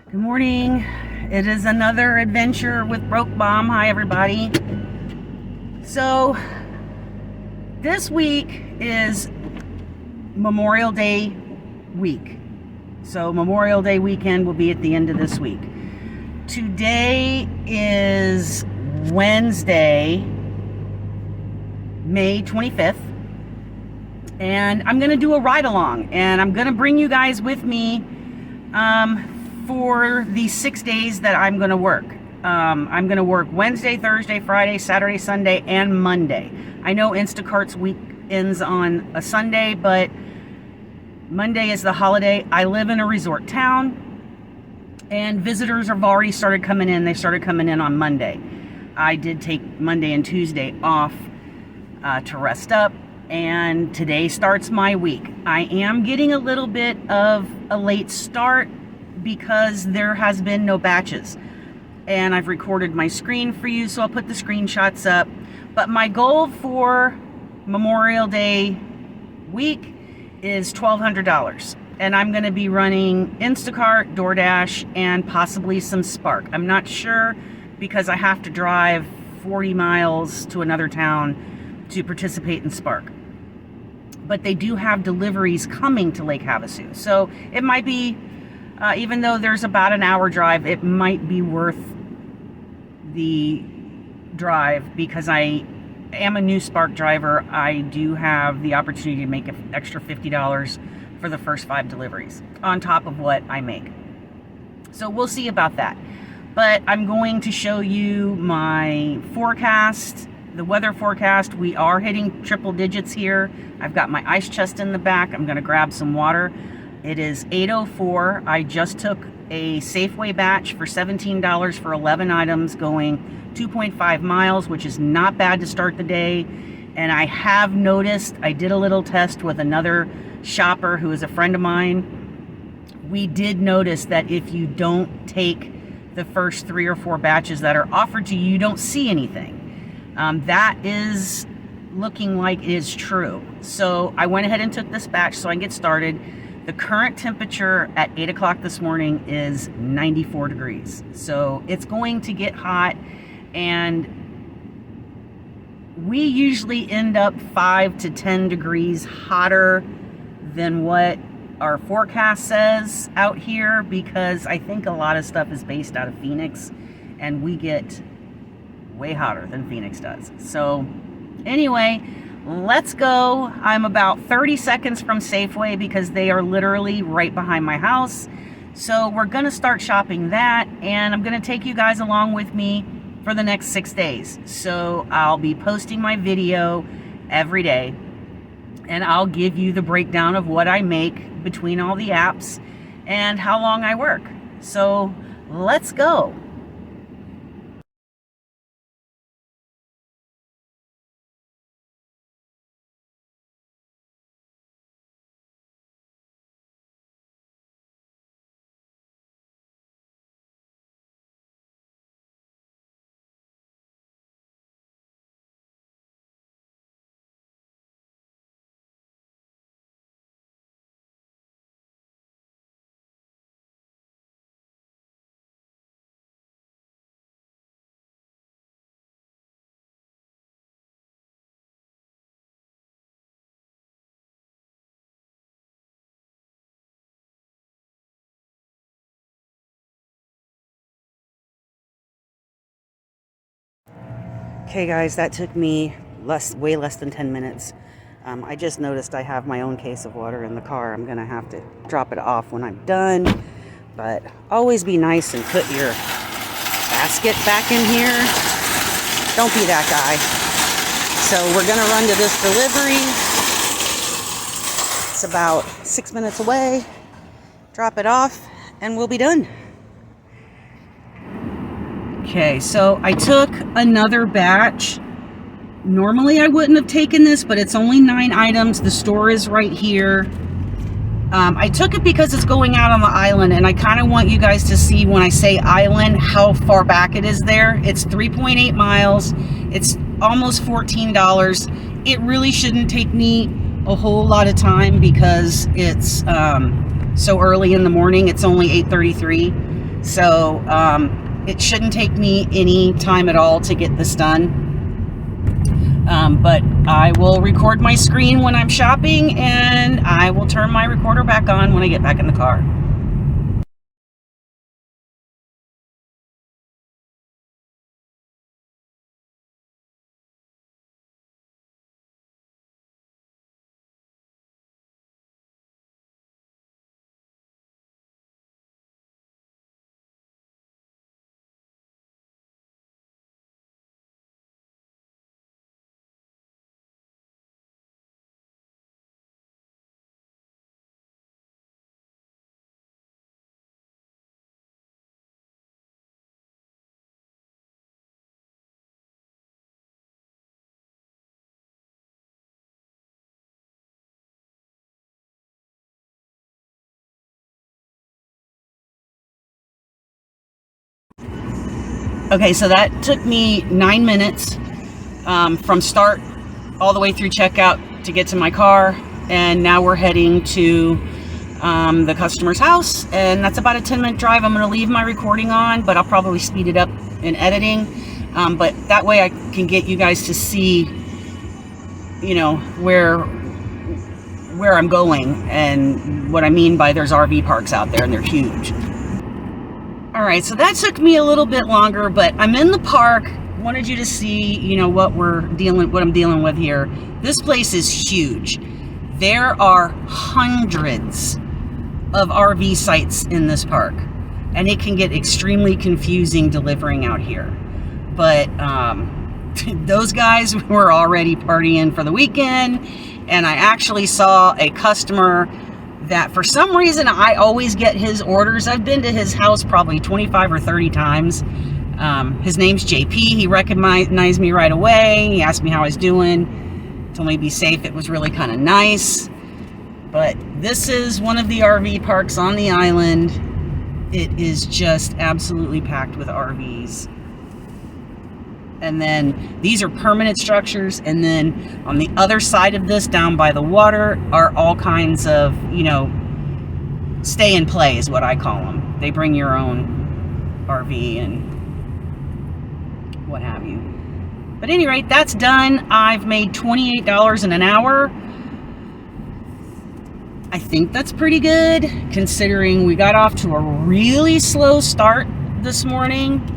Good morning. It is another adventure with Broke Bomb. Hi, everybody. So, this week is Memorial Day week. So, Memorial Day weekend will be at the end of this week. Today is Wednesday, May 25th. And I'm going to do a ride along. And I'm going to bring you guys with me for the 6 days that I'm going to work. I'm going to work Wednesday, Thursday, Friday, Saturday, Sunday, and Monday. I know Instacart's week ends on a Sunday, but Monday is the holiday. I live in a resort town, and visitors have already started coming in. They started coming in on Monday. I did take Monday and Tuesday off to rest up, and today starts my week. I am getting a little bit of a late start because there has been no batches, and I've recorded my screen for you, so I'll put the screenshots up. But my goal for Memorial Day week is $1,200, and I'm going to be running Instacart, DoorDash, and possibly some Spark. I'm not sure because I have to drive 40 miles to another town to participate in Spark. But they do have deliveries coming to Lake Havasu, so it might be, even though there's about an hour drive, it might be worth the drive because I am a new Spark driver. I do have the opportunity to make an extra $50 for the first 5 deliveries on top of what I make. So we'll see about that. But I'm going to show you my forecast, the weather forecast. We are hitting triple digits here. I've got my ice chest in the back. I'm going to grab some water. It is 8:04. I just took a Safeway batch for $17 for 11 items going 2.5 miles, which is not bad to start the day. And I have noticed, I did a little test with another shopper who is a friend of mine. We did notice that if you don't take the first 3 or 4 batches that are offered to you, you don't see anything. That is looking like it is true. So I went ahead and took this batch so I can get started. The current temperature at 8 o'clock this morning is 94 degrees. So it's going to get hot, and we usually end up 5 to 10 degrees hotter than what our forecast says out here, because I think a lot of stuff is based out of Phoenix, and we get way hotter than Phoenix does. So anyway, let's go. I'm about 30 seconds from Safeway because they are literally right behind my house. So we're going to start shopping that, and I'm going to take you guys along with me for the next 6 days. So I'll be posting my video every day, and I'll give you the breakdown of what I make between all the apps and how long I work. So let's go. Okay guys, that took me way less than 10 minutes. I just noticed I have my own case of water in the car. I'm gonna have to drop it off when I'm done, but always be nice and put your basket back in here. Don't be that guy. So we're gonna run to this delivery. It's about 6 minutes away. Drop it off and we'll be done. Okay, so I took another batch. Normally I wouldn't have taken this, but it's only 9 items. The store is right here. I took it because it's going out on the island, and I kind of want you guys to see when I say island how far back it is there. It's 3.8 miles. It's almost $14. It really shouldn't take me a whole lot of time because it's so early in the morning. It's only 8:33. So it shouldn't take me any time at all to get this done. But I will record my screen when I'm shopping, and I will turn my recorder back on when I get back in the car. Okay, so that took me 9 minutes from start all the way through checkout to get to my car, and now we're heading to the customer's house, and that's about a 10-minute drive. I'm going to leave my recording on, but I'll probably speed it up in editing, but that way I can get you guys to see, you know, where I'm going and what I mean by there's RV parks out there, and they're huge. All right, so that took me a little bit longer, but I'm in the park. Wanted you to see, you know, what I'm dealing with here. This place is huge. There are hundreds of RV sites in this park, and it can get extremely confusing delivering out here. But those guys were already partying for the weekend, and I actually saw a customer that for some reason I always get his orders. I've been to his house probably 25 or 30 times. His name's JP. He recognized me right away. He asked me how I was doing, told me to be safe. It was really kind of nice. But this is one of the RV parks on the island. It is just absolutely packed with RVs. And then these are permanent structures, and then on the other side of this, down by the water, are all kinds of, you know, stay and play is what I call them. They bring your own RV and what have you. But at any rate, that's done. I've made $28 in an hour. I think that's pretty good, considering we got off to a really slow start this morning.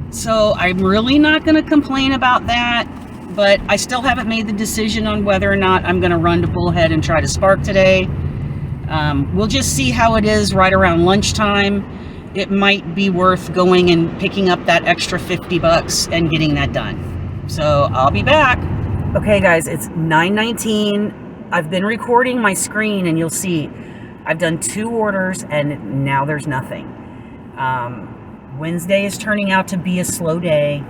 So I'm really not going to complain about that, but I still haven't made the decision on whether or not I'm going to run to Bullhead and try to spark today. We'll just see how it is right around lunchtime. It might be worth going and picking up that extra $50 and getting that done. So I'll be back. Okay guys, it's 9:19. I've been recording my screen, and you'll see I've done 2 orders and now there's nothing. Wednesday is turning out to be a slow day.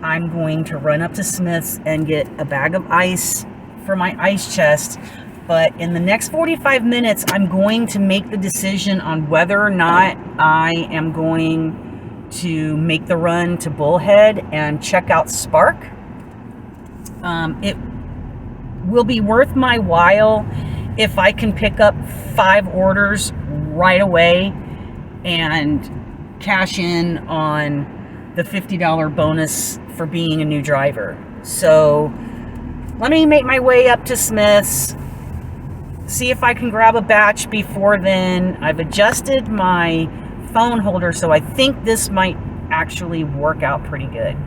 I'm going to run up to Smith's and get a bag of ice for my ice chest. But in the next 45 minutes, I'm going to make the decision on whether or not I am going to make the run to Bullhead and check out Spark. It will be worth my while if I can pick up 5 orders right away and cash in on the $50 bonus for being a new driver. So let me make my way up to Smith's, see if I can grab a batch before then. I've adjusted my phone holder, so I think this might actually work out pretty good.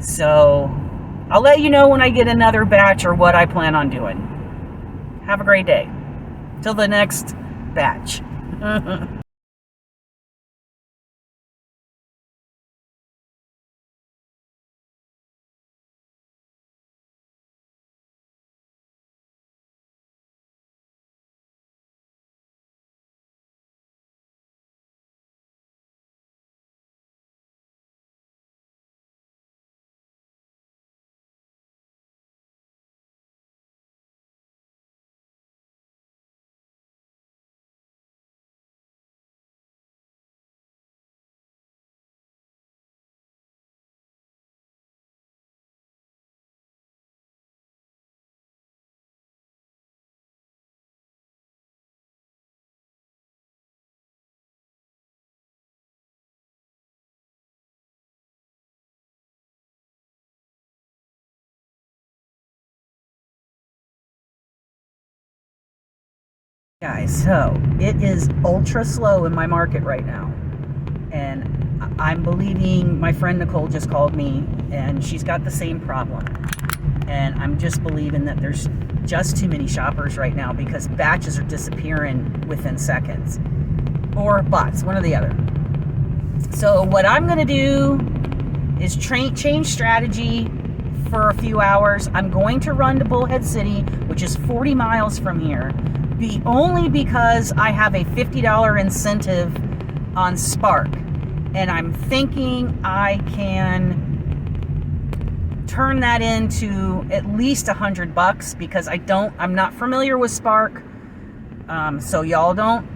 So I'll let you know when I get another batch or what I plan on doing. Have a great day. Till the next batch. Guys, so it is ultra slow in my market right now, and I'm believing my friend Nicole just called me and she's got the same problem, and I'm just believing that there's just too many shoppers right now because batches are disappearing within seconds, or bots, one or the other. So what I'm gonna do is change strategy for a few hours. I'm going to run to Bullhead City, which is 40 miles from here, only because I have a $50 incentive on Spark, and I'm thinking I can turn that into at least $100 because I'm not familiar with Spark. So y'all don't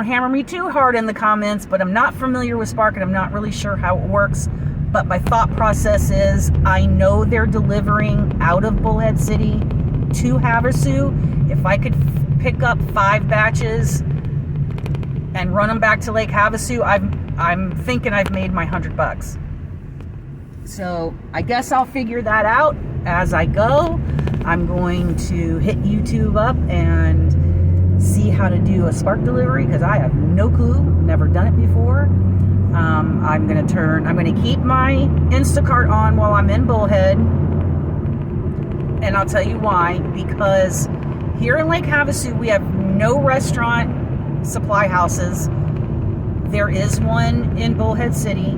hammer me too hard in the comments, but I'm not familiar with Spark and I'm not really sure how it works. But my thought process is, I know they're delivering out of Bullhead City to Havasu. If I could pick up 5 batches and run them back to Lake Havasu, I'm thinking I've made my $100. So I guess I'll figure that out as I go. I'm going to hit YouTube up and see how to do a Spark delivery because I have no clue, never done it before. I'm going to keep my Instacart on while I'm in Bullhead, and I'll tell you why. Because here in Lake Havasu, we have no restaurant supply houses. There is one in Bullhead City,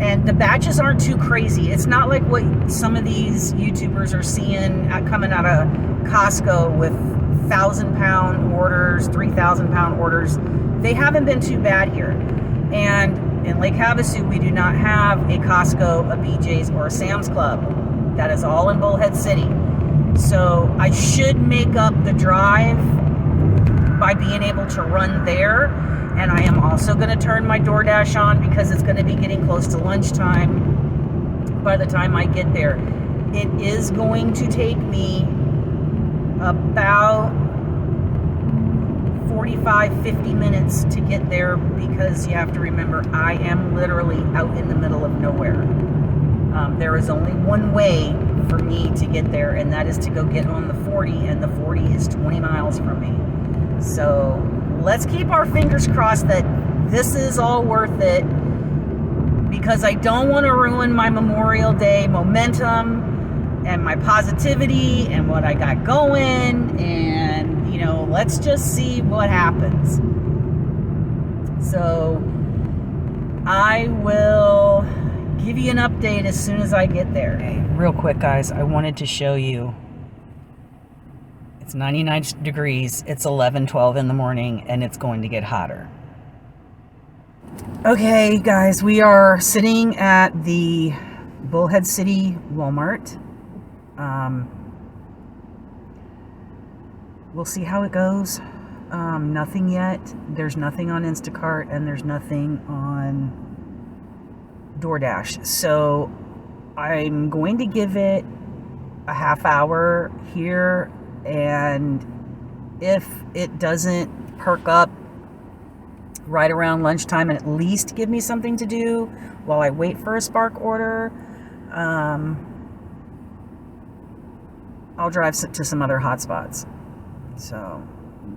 and the batches aren't too crazy. It's not like what some of these YouTubers are seeing coming out of Costco with 1,000-pound orders, 3,000-pound orders. They haven't been too bad here. And in Lake Havasu, we do not have a Costco, a BJ's, or a Sam's Club. That is all in Bullhead City. So I should make up the drive by being able to run there. And I am also going to turn my DoorDash on because it's going to be getting close to lunchtime by the time I get there. It is going to take me about 45-50 minutes to get there because you have to remember I am literally out in the middle of nowhere. There is only one way for me to get there, and that is to go get on the 40, and the 40 is 20 miles from me. So let's keep our fingers crossed that this is all worth it, because I don't want to ruin my Memorial Day momentum and my positivity and what I got going, and let's just see what happens. So I will give you an update as soon as I get there. Okay, real quick, guys, I wanted to show you. It's 99 degrees. It's 11:12 in the morning, and it's going to get hotter. Okay, guys, we are sitting at the Bullhead City Walmart. We'll see how it goes. Nothing yet. There's nothing on Instacart, and there's nothing on DoorDash. So I'm going to give it a half hour here, and if it doesn't perk up right around lunchtime and at least give me something to do while I wait for a Spark order, I'll drive to some other hotspots. So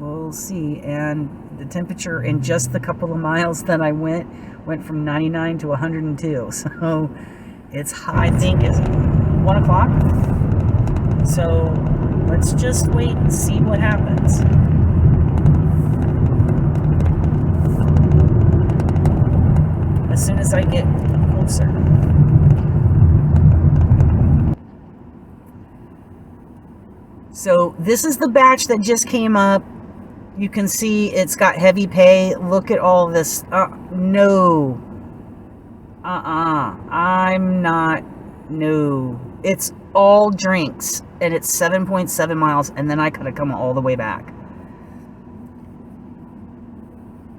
we'll see. And the temperature in just the couple of miles that I went from 99 to 102. So it's high. I think it's 1 o'clock. So let's just wait and see what happens. As soon as I get closer. So this is the batch that just came up. You can see it's got heavy pay. Look at all this. No. I'm not. No. It's all drinks. And it's 7.7 miles. And then I gotta come all the way back.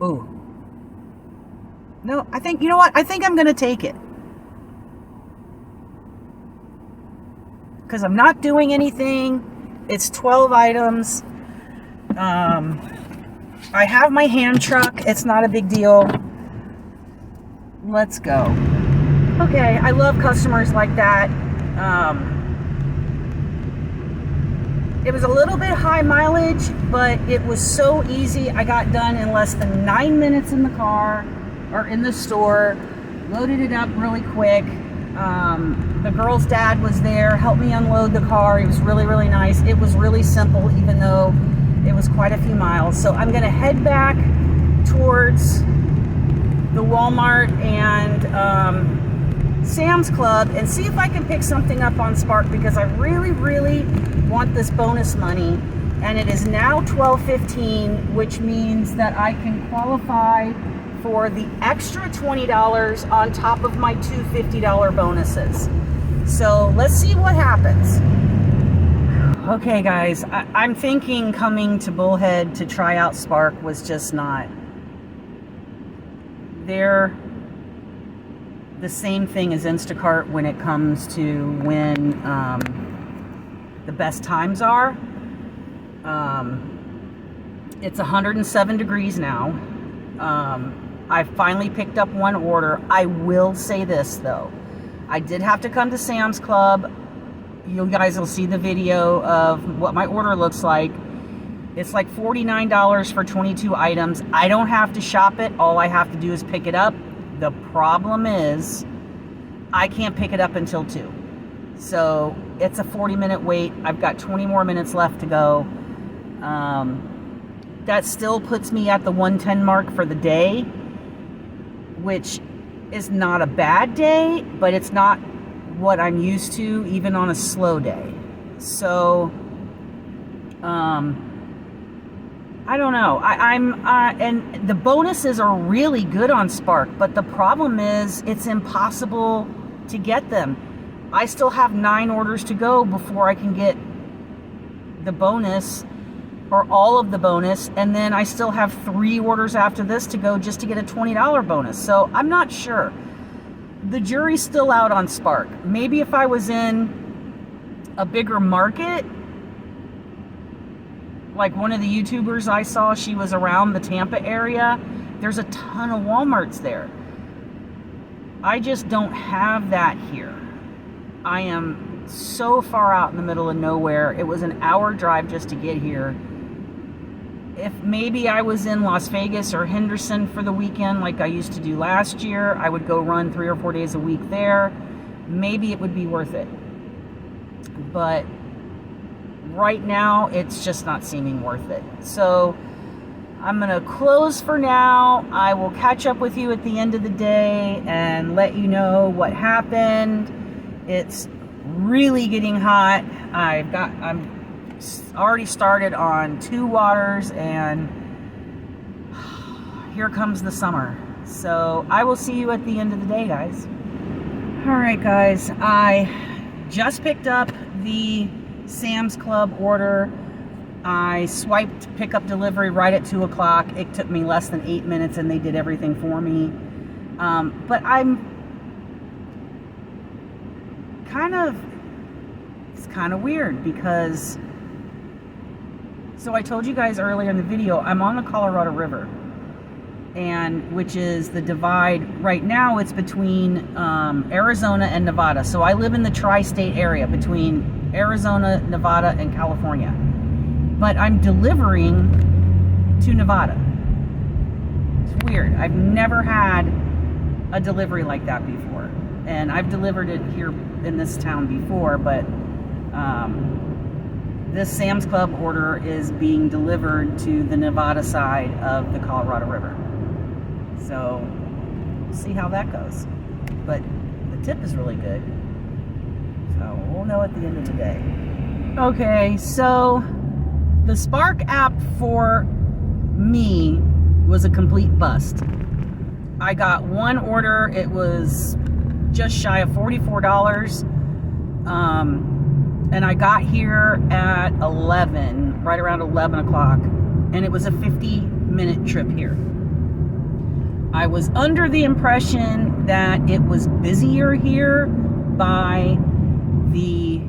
Ooh. No, I think, you know what? I think I'm gonna take it. Because I'm not doing anything. It's 12 items. I have my hand truck. It's not a big deal. Let's go. Okay, I love customers like that. It was a little bit high mileage, but it was so easy. I got done in less than 9 minutes in the car or in the store, loaded it up really quick. The girl's dad was there, helped me unload the car. He was really, really nice. It was really simple, even though it was quite a few miles. So I'm gonna head back towards the Walmart and Sam's Club and see if I can pick something up on Spark, because I really, really want this bonus money. And it is now 12:15, which means that I can qualify for the extra $20 on top of my two $50 bonuses. So let's see what happens. Okay guys, I'm thinking coming to Bullhead to try out Spark was just not. They're the same thing as Instacart when it comes to when the best times are. It's 107 degrees now. I finally picked up one order. I will say this though. I did have to come to Sam's Club. You guys will see the video of what my order looks like. It's like $49 for 22 items. I don't have to shop it. All I have to do is pick it up. The problem is I can't pick it up until 2. So it's a 40-minute wait. I've got 20 more minutes left to go. That still puts me at the 110 mark for the day, which is not a bad day, but it's not what I'm used to even on a slow day. So I don't know. And the bonuses are really good on Spark, but the problem is it's impossible to get them. I still have 9 orders to go before I can get the bonus, or all of the bonus, and then I still have 3 orders after this to go just to get a $20 bonus. So I'm not sure. The jury's still out on Spark. Maybe if I was in a bigger market, like one of the YouTubers I saw, she was around the Tampa area. There's a ton of Walmarts there. I just don't have that here. I am so far out in the middle of nowhere. It was an hour drive just to get here. If maybe I was in Las Vegas or Henderson for the weekend like I used to do last year, I would go run 3 or 4 days a week there. Maybe it would be worth it. But right now, it's just not seeming worth it. So I'm going to close for now. I will catch up with you at the end of the day and let you know what happened. It's really getting hot. I'm already started on 2 waters, and here comes the summer. So I will see you at the end of the day, guys. All right, guys, I just picked up the Sam's Club order. I swiped pickup delivery right at 2 o'clock. It took me less than 8 minutes and they did everything for me. But it's kind of weird because, so I told you guys earlier in the video, I'm on the Colorado River, and which is the divide. Right now it's between Arizona and Nevada. So I live in the tri-state area between Arizona, Nevada, and California. But I'm delivering to Nevada. It's weird. I've never had a delivery like that before. And I've delivered it here in this town before, but this Sam's Club order is being delivered to the Nevada side of the Colorado River. So we'll see how that goes. But the tip is really good. So we'll know at the end of the day. Okay, so the Spark app for me was a complete bust. I got one order. It was just shy of $44. And I got here at 11, right around 11 o'clock. And it was a 50-minute trip here. I was under the impression that it was busier here by the,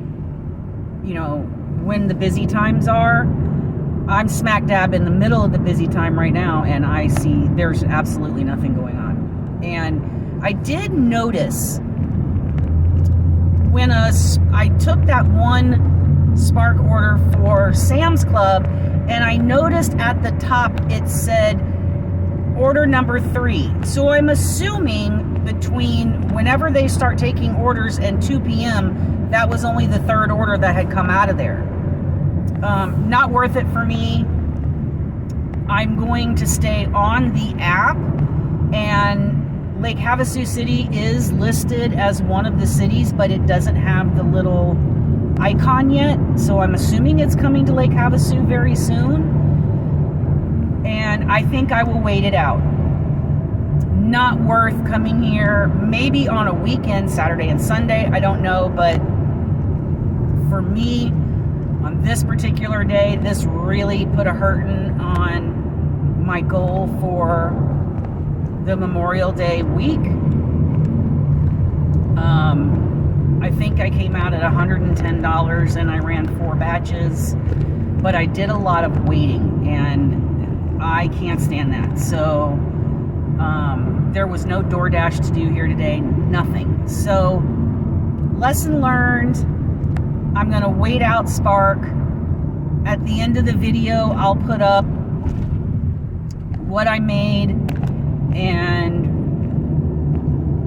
when the busy times are. I'm smack dab in the middle of the busy time right now, and I see there's absolutely nothing going on. And I did notice when I took that one Spark order for Sam's Club, and I noticed at the top it said order number 3. So I'm assuming between whenever they start taking orders and 2 p.m., that was only the 3rd order that had come out of there. Not worth it for me. I'm going to stay on the app, and Lake Havasu City is listed as one of the cities, but it doesn't have the little icon yet, so I'm assuming it's coming to Lake Havasu very soon, and I think I will wait it out. Not worth coming here, maybe on a weekend, Saturday and Sunday, I don't know, but for me, on this particular day, this really put a hurtin' on my goal for the Memorial Day week. I think I came out at $110 and I ran 4 batches, but I did a lot of waiting and I can't stand that. So there was no DoorDash to do here today, nothing. So lesson learned. I'm gonna wait out Spark. At the end of the video, I'll put up what I made and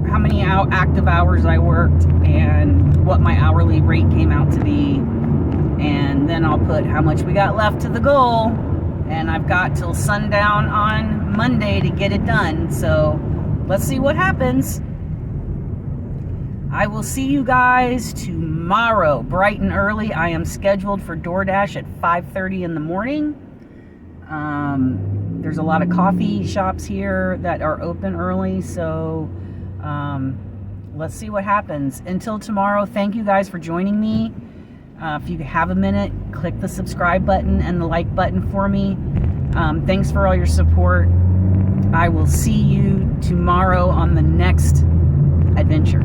how many active hours I worked and what my hourly rate came out to be, and then I'll put how much we got left to the goal, and I've got till sundown on Monday to get it done. So let's see what happens. I will see you guys tomorrow bright and early. I am scheduled for DoorDash at 5:30 in the morning. There's a lot of coffee shops here that are open early, so let's see what happens. Until tomorrow, thank you guys for joining me. If you have a minute, click the subscribe button and the like button for me. Thanks for all your support. I will see you tomorrow on the next adventure.